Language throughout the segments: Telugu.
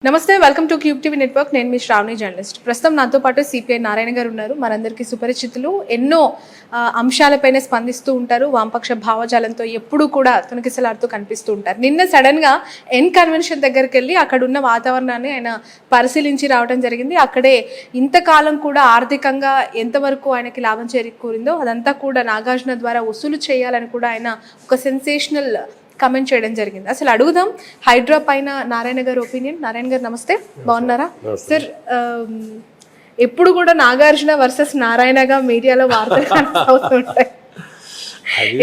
నమస్తే, welcome to cube TV network. నేను మీ శ్రావణి జర్నలిస్ట్. ప్రస్తుతం నాతో పాటు సిపిఐ నారాయణ గారు ఉన్నారు. మనందరికీ సుపరిచితులు. ఎన్నో అంశాలపైన స్పందిస్తూ ఉంటారు. వామపక్ష భావజాలంతో ఎప్పుడూ కూడా తొణికిసలాడుతూ కనిపిస్తూ ఉంటారు. నిన్న సడన్గా ఎన్ కన్వెన్షన్ దగ్గరికి వెళ్ళి అక్కడ ఉన్న వాతావరణాన్ని ఆయన పరిశీలించి రావడం జరిగింది. అక్కడే ఇంతకాలం కూడా ఆర్థికంగా ఎంతవరకు ఆయనకి లాభం చేకూరిందో అదంతా కూడా నాగార్జున ద్వారా వసూలు చేయాలని కూడా ఆయన ఒక సెన్సేషనల్ కమెంట్ చేయడం జరిగింది. అసలు అడుగుదాం హైడ్రా పైన నారాయణ గారు ఒపీనియన్. నారాయణ గారు నమస్తే, బాగున్నారా? సార్, ఎప్పుడు కూడా నాగార్జున వర్సెస్ నారాయణగా మీడియాలో వార్తలు కనిపిస్తుంటాయి.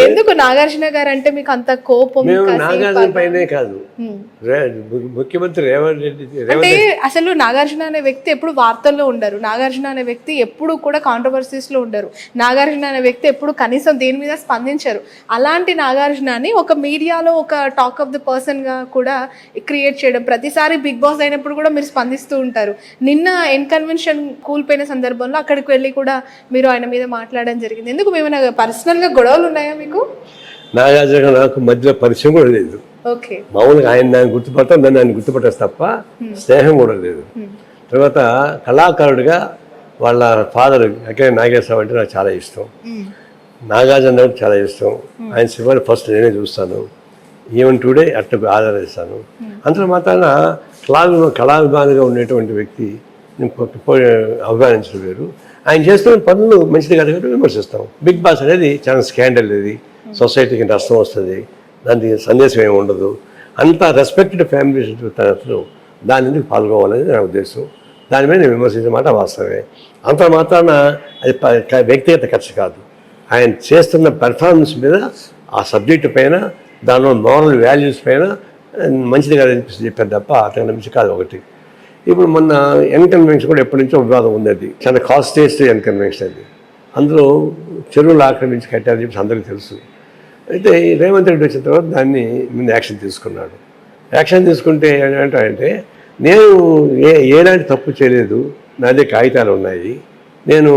ఎందుకు నాగార్జున గారు అంటే మీకు అంత కోపం? నాగార్జున పైనే కాదు, ముఖ్యమంత్రి రేవంత్ రెడ్డి అంటే అసలు నాగార్జున అనే వ్యక్తి ఎప్పుడు వార్తల్లో ఉండరు. నాగార్జున అనే వ్యక్తి ఎప్పుడు కూడా కాంట్రవర్సీస్ లో ఉండరు. నాగార్జున అనే వ్యక్తి ఎప్పుడు కనీసం దేని మీద స్పందించరు. అలాంటి నాగార్జునని ఒక మీడియాలో ఒక టాక్ ఆఫ్ ది పర్సన్ గా కూడా క్రియేట్ చేయడం, ప్రతిసారి బిగ్ బాస్ అయినప్పుడు కూడా మీరు స్పందిస్తూ ఉంటారు. నిన్న ఎన్ కన్వెన్షన్ కూలిపోయిన సందర్భంలో అక్కడికి వెళ్ళి కూడా మీరు ఆయన మీద మాట్లాడడం జరిగింది. ఎందుకు మేము పర్సనల్ గా గొడవలు మీకు? నాగార్జున నాకు మధ్యలో పరిచయం కూడా లేదు. మామూలుగా ఆయన దాన్ని గుర్తుపడతాం, దాన్ని ఆయన గుర్తుపట్టేసి తప్ప స్నేహం కూడా లేదు. తర్వాత కళాకారుడిగా వాళ్ళ ఫాదర్ అక్కడ నాగేశ్వరరావు అంటే నాకు చాలా ఇష్టం. నాగార్జున అంటే చాలా ఇష్టం. ఆయన సినిమాని ఫస్ట్ నేనే చూస్తాను. ఈవెన్ టుడే అట్లా ఆదరిస్తాను. అంత మాత్రాన కళాభిమానిగా ఉండేటువంటి వ్యక్తి అభిమానించడం వేరు. ఆయన చేస్తున్న పనులు మంచిది కాదు కాబట్టి విమర్శిస్తాం. బిగ్ బాస్ అనేది చాలా స్కాండల్. ఇది సొసైటీకి నష్టం వస్తుంది, దానికి సందేశం ఏమి ఉండదు. అంత రెస్పెక్టెడ్ ఫ్యామిలీ తరఫున దాని ఎందుకు పాల్గొవాలని నా ఉద్దేశం. దాని మీద నేను విమర్శించే మాట వాస్తవమే. అంత మాత్రాన అది వ్యక్తిగత ఖర్చు కాదు. ఆయన చేస్తున్న పెర్ఫార్మెన్స్ మీద, ఆ సబ్జెక్టు పైన, దానిలో మోరల్ వాల్యూస్ పైన మంచిది కాదు అనిపిస్తుంది చెప్పారు తప్ప అతని నుంచి కాదు. ఒకటి ఇప్పుడు మొన్న ఎన్ కన్వెన్షన్ కూడా ఎప్పటి నుంచో వివాదం ఉంది. అది చాలా కాస్టేస్ట్ ఎన్ కన్వెన్షన్. అది అందులో చెరువులు ఆక్రమించి కట్టారని చెప్పి అందరికీ తెలుసు. అయితే రేవంత్ రెడ్డి వచ్చిన తర్వాత దాన్ని మీద యాక్షన్ తీసుకున్నాడు. యాక్షన్ తీసుకుంటే ఏంటంటే నేను ఏలాంటి తప్పు చేయలేదు, నా దగ్గర కాగితాలు ఉన్నాయి, నేను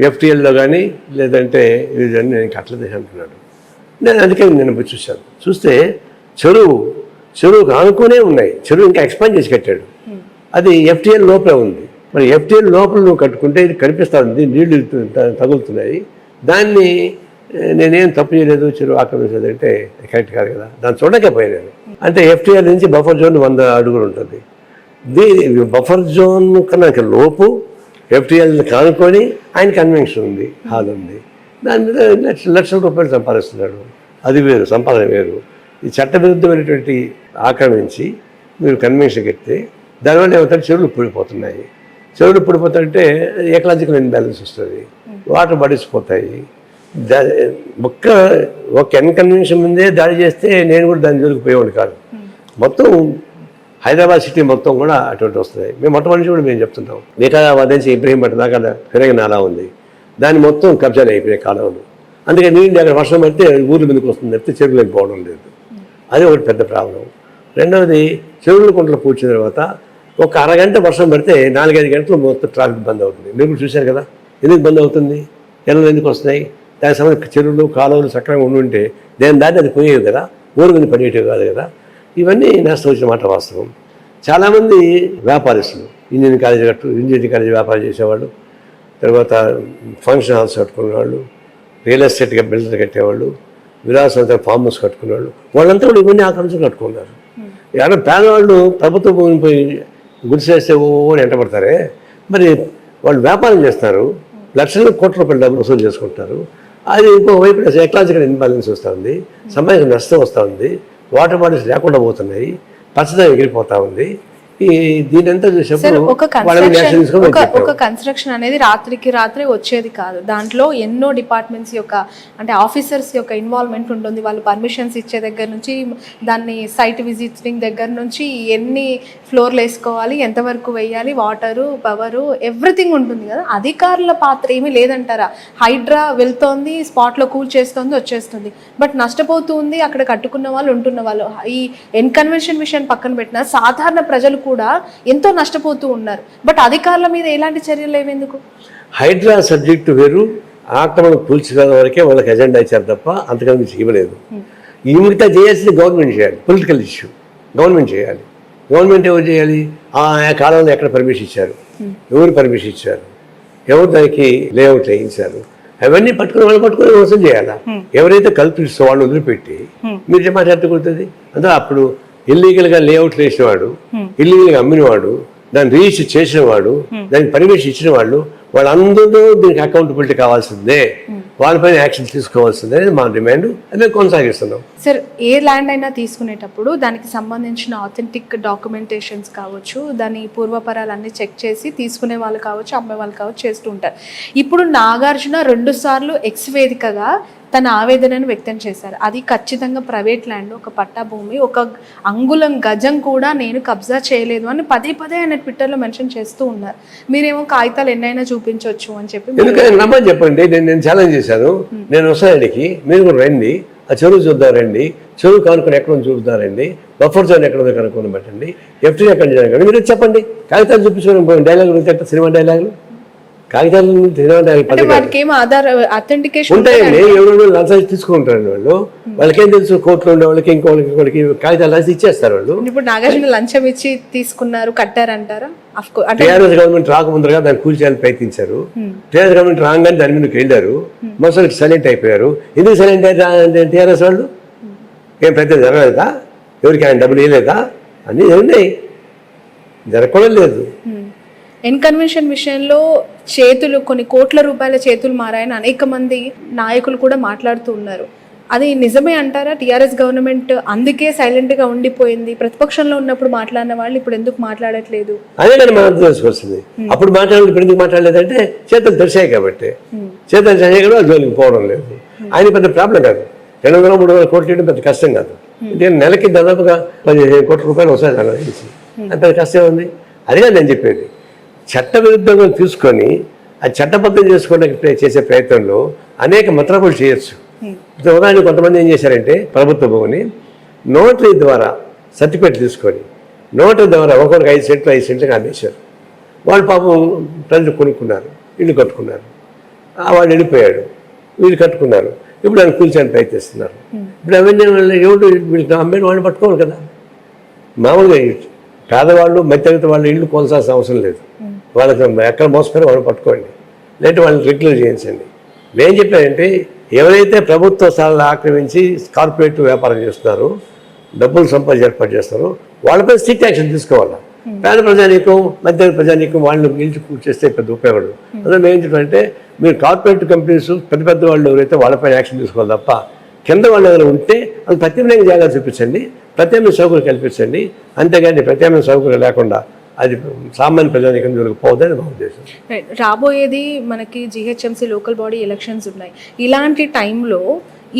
ఎఫ్టీఎల్లో కానీ లేదంటే ఇవన్నీ నేను కట్టలేదు అంటున్నాడు. నేను అందుకే నేను చూశాను. చూస్తే చెరువుకు ఆనుకునే ఉన్నాయి. చెరువు ఇంకా ఎక్స్పాండ్ చేసి కట్టాడు. అది ఎఫ్టీఎల్ లోపలే ఉంది. మరి ఎఫ్టీఎల్ లోపల నువ్వు కట్టుకుంటే ఇది కనిపిస్తుంది, నీళ్లు తగులుతున్నాయి. దాన్ని నేనేం తప్పు చేయలేదు, చెరువు ఆక్రమించలేదు అంటే కరెక్ట్ కాదు కదా. దాన్ని చూడకే పోయాను. అంటే ఎఫ్టీఎల్ నుంచి బఫర్ జోన్ 100 అడుగులు ఉంటుంది. బఫర్ జోన్ కన్నా లోపు ఎఫ్టీఎల్ని కానుకొని ఆయన కన్వెన్షన్ ఉంది, హాల్ ఉంది. దాని మీద లక్షల రూపాయలు సంపాదిస్తున్నాడు. అది వేరు, సంపాదన వేరు. ఈ చట్టవిరుద్ధమైనటువంటి ఆక్రమించి మీరు కన్వెన్షన్ కడితే దానివల్ల ఏమవుతారు, చెరువులు పడిపోతున్నాయి. చెరువులు పడిపోతుంటే ఎకలాజికల్ ఇన్బ్యాలెన్స్ వస్తుంది, వాటర్ బాడీస్ పోతాయి. ఒక ఎన్ కన్వెన్షన్ ముందే దాడి చేస్తే నేను కూడా దాని జోలికి పోయేవాడు కాదు. మొత్తం హైదరాబాద్ సిటీ మొత్తం కూడా అటువంటి వస్తున్నాయి. మేము మొట్టమొదటి కూడా మేము చెప్తుంటాం. వికారాబాద్ నుంచి ఇబ్రహీంపట్నం దాకా ఫిరంగి నాలా ఉంది, దాన్ని మొత్తం కబ్జాలు అయిపోయాయి కాలంలో. అందుకే నీళ్ళు అక్కడ వర్షం పడితే ఊర్ల మీదకి వస్తుంది తప్పితే చెరువులకు పోవడం లేదు. అది ఒకటి పెద్ద ప్రాబ్లం. రెండవది, చెరువుల కుంటలు పూడ్చిన తర్వాత ఒక అరగంట వర్షం పడితే 4-5 గంటలు మొత్తం ట్రాఫిక్ బంద్ అవుతుంది. మీరు కూడా చూశారు కదా, ఎందుకు బంద్ అవుతుంది, ఎన్నో ఎందుకు వస్తున్నాయి. దానికి సంబంధించిన చెరువులు కాలువలు సక్రమంగా ఉండుంటే దాన్ని అది పోయేవి కదా, ఊరు మీద పడేటివి కాదు కదా. ఇవన్నీ నష్టం వచ్చిన మాట వాస్తవం. చాలామంది వ్యాపారస్తులు ఇంజనీరింగ్ కాలేజీ వ్యాపారం చేసేవాళ్ళు, తర్వాత ఫంక్షన్ హాల్స్ కట్టుకునేవాళ్ళు, రియల్ ఎస్టేట్గా బిల్డర్ కట్టేవాళ్ళు, విలాసవంత ఫామ్ హౌస్ కట్టుకునేవాళ్ళు, వాళ్ళంతా కూడా ఇవన్నీ ఆక్రమించి కట్టుకున్నారు. ఎవరైనా పేదవాళ్ళు ప్రభుత్వం పోయి గుడిసేస్తే అని ఎంటపడతారే. మరి వాళ్ళు వ్యాపారం చేస్తారు, లక్షల కోట్ల రూపాయల డబ్బులు వసూలు చేసుకుంటారు. అది ఇంకోవైపు ఎకలాజికల్ ఇన్బ్యాలెన్స్ వస్తుంది, సమాజానికి నష్టం వస్తూ ఉంది, వాటర్ బాడీస్ లేకుండా పోతున్నాయి, పచ్చదనం ఎగిరిపోతూ ఉంది. దీనంతా చూసినప్పుడు ఒక కన్స్ట్రక్షన్ అనేది రాత్రికి రాత్రి వచ్చేది కాదు. దాంట్లో ఎన్నో డిపార్ట్మెంట్స్ యొక్క అంటే ఆఫీసర్స్ యొక్క ఇన్వాల్వ్మెంట్ ఉంటుంది. వాళ్ళు పర్మిషన్స్ ఇచ్చే దగ్గర నుంచి, దాన్ని సైట్ విజిటింగ్ దగ్గర నుంచి, ఎన్ని ఫ్లోర్లు వేసుకోవాలి, ఎంతవరకు వేయాలి, వాటరు, పవరు, ఎవ్రీథింగ్ ఉంటుంది కదా. అధికారుల పాత్ర ఏమీ లేదంటారా? హైడ్రా వెళ్తోంది, స్పాట్లో కూల్ చేస్తోంది, వచ్చేస్తుంది, బట్ నష్టపోతుంది అక్కడ కట్టుకున్న వాళ్ళు, ఉంటున్న వాళ్ళు. ఈ ఎన్ కన్వెన్షన్ విషయం పక్కన పెట్టిన సాధారణ ప్రజలు కూడా ఎంతో నష్టపోతూ ఉన్నారు. బట్ అధికారుల మీద ఎలాంటి చర్యలు లేవెందుకు? హైడ్రా సబ్జెక్టు వేరు, ఆక్రమణ కూల్చుకోవడం వరకే వాళ్ళకి ఎజెండా ఇచ్చారు తప్ప అంతకన్నా చేయలేదు. ఈ మిగతా చేయాల్సింది గవర్నమెంట్ చేయాలి. పొలిటికల్ ఇష్యూ గవర్నమెంట్ చేయాలి. గవర్నమెంట్ ఎవరు చేయాలి? ఆ కాలంలో ఎక్కడ పర్మిషన్ ఇచ్చారు, ఎవరు పర్మిషన్ ఇచ్చారు, ఎవరు దానికి లేఅవుట్ వేయించారు, అవన్నీ పట్టుకుని మోసం చేయాలా. ఎవరైతే కల్పిస్తూ వాళ్ళు వదిలిపెట్టి మీరు మాట్లాడుకుంటుంది అందులో అప్పుడు ఇల్లీగల్గా లేఅవుట్లు వేసినవాడు, ఇల్లీగల్గా అమ్మినవాడు, దాన్ని రిజిస్టర్ చేసిన వాడు, దానికి పర్మిషన్ ఇచ్చిన వాళ్ళు, వాళ్ళందరూ దీనికి అకౌంటబిలిటీ కావాల్సిందే, వాళ్ళపైన యాక్షన్ తీసుకోవాల్సిందే అనేది మా డిమాండ్. అదే కొనసాగిస్తున్నాం. సార్, ఏ ల్యాండ్ అయినా తీసుకునేటప్పుడు దానికి సంబంధించిన ఆథెంటిక్ డాక్యుమెంటేషన్స్ కావచ్చు, దాని పూర్వపరాలన్నీ చెక్ చేసి తీసుకునే వాళ్ళు కావచ్చు, అమ్మే వాళ్ళు కావచ్చు చేస్తూ ఉంటారు. ఇప్పుడు నాగార్జున 2 సార్లు ఎక్స్ వేదికగా తన ఆవేదనను వ్యక్తం చేశారు. అది ఖచ్చితంగా ప్రైవేట్ ల్యాండ్, ఒక పట్టా భూమి, ఒక అంగుళం గజం కూడా నేను కబ్జా చేయలేదు అని పదే ఆయన ట్విట్టర్లో మెన్షన్ చేస్తూ ఉన్నారు. మీరేమో కాగితాలు ఎన్నైనా చూపించవచ్చు అని చెప్పి రమ్మని చెప్పండి. నేను ఛాలెంజ్ చేశాను, నేను వస్తానికి మీరు కూడా రండి, ఆ చెరువు చూద్దాం రండి, చెరువు కానుకొని ఎక్కడ చూద్దాం రండి, బఫర్ జోన్ ఎక్కడ ఉందో కనుక్కొని పెట్టండి, ఎఫ్టీ ఎక్కడ చేయాలి మీరు చెప్పండి. కాగితాలు చూపించుకొని డైలాగులు సినిమా డైలాగులు కాగితాలు ఉంటాయండి. ఎవరు లంచాలు తీసుకుంటారండి వాళ్ళు, వాళ్ళకేం తెలుసు, కోర్టులో ఉండే వాళ్ళకి ఇంకోళ్ళకి కాగితాలు రాసి ఇచ్చేస్తారు వాళ్ళు. ఇప్పుడు నాగార్జున లంచం ఇచ్చి తీసుకున్నారు, కట్టారంటారా? టీఆర్ఎస్ గవర్నమెంట్ రాకముందుగా దాన్ని కూల్చేయాలని ప్రయత్నించారు. టీఆర్ఎస్ గవర్నమెంట్ రాగానే దాని మీదకి వెళ్ళారు, మొత్తం సైలెంట్ అయిపోయారు. ఎందుకు సైలెంట్ అయ్యారు టీఆర్ఎస్ వాళ్ళు? ఏం పెద్ద జరగలేదా? ఎవరికి ఆయన డబ్బులు ఇవ్వలేదా? అన్నీ ఉన్నాయి, జరగడం లేదు. ఎన్కన్వెన్షన్ విషయంలో చేతులు కొన్ని కోట్ల రూపాయల చేతులు మారాయని అనేక మంది నాయకులు కూడా మాట్లాడుతూ ఉన్నారు. అది నిజమే అంటారా? టీఆర్ఎస్ గవర్నమెంట్ అందుకే సైలెంట్గా ఉండిపోయింది, ప్రతిపక్షంలో ఉన్నప్పుడు మాట్లాడిన వాళ్ళు ఇప్పుడు ఎందుకు మాట్లాడట్లేదు? అదే కానీ మనం అర్థం చేసుకోవాల్సింది. అప్పుడు మాట్లాడాలి, ఇప్పుడు ఎందుకు మాట్లాడలేదంటే చేతులు తెరిచాయి కాబట్టి. చేతులు తెరిచాయి కూడా జోలికి పోవడం లేదు. ఆయన పెద్ద ప్రాబ్లం కాదు, 200-300 కోట్లు చేయడం పెద్ద కష్టం కాదు. నెలకి దాదాపుగా 15 కోట్ల రూపాయలు వస్తాయి దాని నుంచి, అంత కష్టం ఉంది. అదే నేను చెప్పేది, చట్ట విరుద్ధంగా తీసుకొని అది చట్టబద్ధం చేసుకోవడానికి చేసే ప్రయత్నంలో అనేక మతలబులు చేయొచ్చు. ఉదాహరణకు కొంతమంది ఏం చేశారంటే ప్రభుత్వ భూమిని నోటరీ ద్వారా సర్టిఫికేట్ తీసుకొని నోటరీ ద్వారా ఒక్కొక్కరికి 5 సెంట్లుగా అమ్మేశారు. వాళ్ళు పాపం ప్రజలు కొనుక్కున్నారు, ఇల్లు కట్టుకున్నారు. వాడు వెళ్ళిపోయాడు, వీళ్ళు కట్టుకున్నారు. ఇప్పుడు దాన్ని కూల్చడానికి ప్రయత్నిస్తున్నారు. ఇప్పుడు అవన్నీ ఎవరు వీళ్ళకి అమ్మాయిని వాళ్ళు పట్టుకోవాలి కదా. మామూలుగా పేదవాళ్ళు మధ్యతరగతి వాళ్ళు ఇల్లు కొనసాల్సిన అవసరం లేదు. వాళ్ళకి ఎక్కడ మోసపోయారో వాళ్ళు పట్టుకోండి, లేదంటే వాళ్ళని రెగ్యులర్ చేయించండి. నేను చెప్పానంటే ఎవరైతే ప్రభుత్వ స్థలాలు ఆక్రమించి కార్పొరేట్ వ్యాపారం చేస్తున్నారో, డబ్బులు సంపాదించి ఏర్పాటు చేస్తారో వాళ్ళపై స్ట్రిక్ట్ యాక్షన్ తీసుకోవాలి. పేద ప్రజానీకం, మధ్య ప్రజానీకం వాళ్ళు నిలిచి కూర్చేస్తే పెద్ద ఉపయోగపడదు. అందులో మేము ఏం చెప్పాలంటే మీరు కార్పొరేట్ కంపెనీస్ పెద్ద వాళ్ళు ఎవరైతే వాళ్ళపైన యాక్షన్ తీసుకోవాలి తప్ప కింద వాళ్ళు ఎవరైనా ఉంటే అది ప్రత్యామ్నాయ జాగాలు చూపించండి, ప్రత్యామ్నాయ సౌకర్యం కల్పించండి. అంతేగాని ప్రత్యామ్నాయ సౌకర్యం లేకుండా అది సామాన్య ప్రజానీకం జోలికి పోవద్దని మా ఉద్దేశం. రాబోయేది మనకి జిహెచ్ఎంసీ లోకల్ బాడీ ఎలక్షన్స్ ఉన్నాయి. ఇలాంటి టైంలో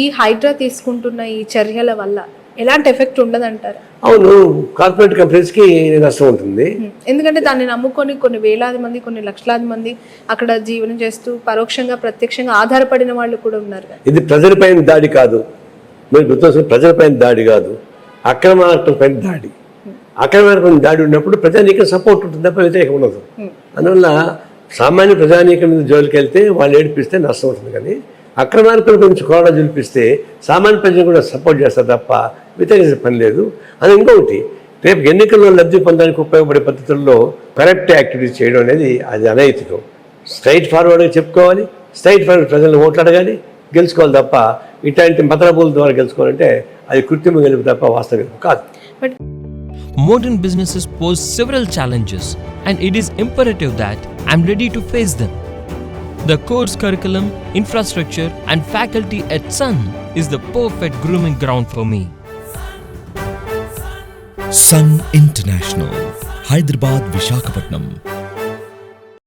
ఈ హైడ్రా తీసుకుంటున్న ఈ చర్యల వల్ల ఎలాంటి ఎఫెక్ట్ ఉండదంటారు? అవును, కార్పొరేట్ కంపెనీస్కి నష్టం ఉంటుంది. ఎందుకంటే దాన్ని నమ్ముకొని కొన్ని వేలాది మంది, కొన్ని లక్షలాది మంది అక్కడ జీవనం చేస్తూ పరోక్షంగా ప్రత్యక్షంగా ఆధారపడిన వాళ్ళు కూడా ఉన్నారు. ఇది ప్రజలపైన దాడి కాదు, మీరు గుర్తొస్తుంది, ప్రజలపైన దాడి కాదు, అక్రమార్కులపైన దాడి. అక్రమార్కులపైన దాడి ఉన్నప్పుడు ప్రజానీకం సపోర్ట్ ఉంటుంది తప్ప వ్యతిరేకం ఉండదు. అందువల్ల సామాన్య ప్రజానీకం జోలికి వెళ్తే వాళ్ళు ఏడిపిస్తే నష్టం అవుతుంది, కానీ అక్రమార్కుల గురించి కోరడా చూపిస్తే సామాన్య ప్రజలు కూడా సపోర్ట్ చేస్తారు తప్ప వ్యతిరేకించే పని లేదు. అది ఇంకొకటి, రేపు ఎన్నికల్లో లబ్ధి పొందడానికి ఉపయోగపడే పద్ధతుల్లో కరెక్ట్ యాక్టివిటీస్ చేయడం అనేది అది అనైతికం. స్ట్రైట్ ఫార్వర్డ్గా చెప్పుకోవాలి, స్ట్రైట్ ఫార్వర్డ్ ప్రజలను ఓట్లు అడగాలి, గెలుచుకోవాలి తప్ప ఇట్లాంటి మతలబుల ద్వారా గెలుచుకోవాలంటే అది కృత్రిమ గెలుపు తప్ప వాస్తవ గెలుపు కాదు. Modern businesses pose several challenges, and it is imperative that I'm ready to face them. The course curriculum, infrastructure, and faculty at Sun is the perfect grooming ground for me. Sun International, Hyderabad, Visakhapatnam.